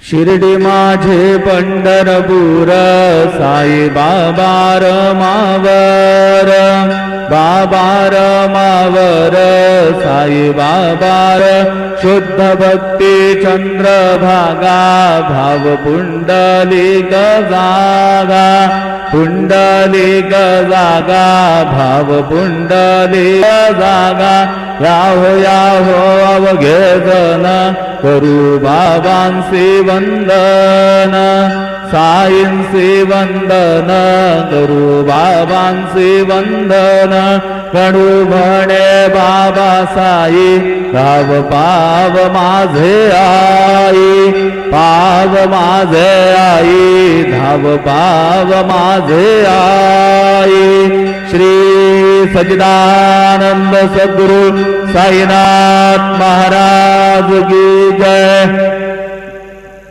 शिर्डी माझे पंढरपूर साई बाबा रमावर, बाबा रमावर साई बाबार शुद्ध भक्ती चंद्रभागा भाव पुंडलिक जागा, पुंडलिक जागा भाव पुंडलिक जागा, याहो याहो अवघे जन करू बाबांसी वंदन, साईंसी वंदन करू बाबांसी वंदन, गणू म्हणे बाबा साई धाव पाव माझे आई, पाव माझे आई धाव पाव माझे आई। श्री सच्चिदानंद सद्गुरु साईनाथ महाराज की जय।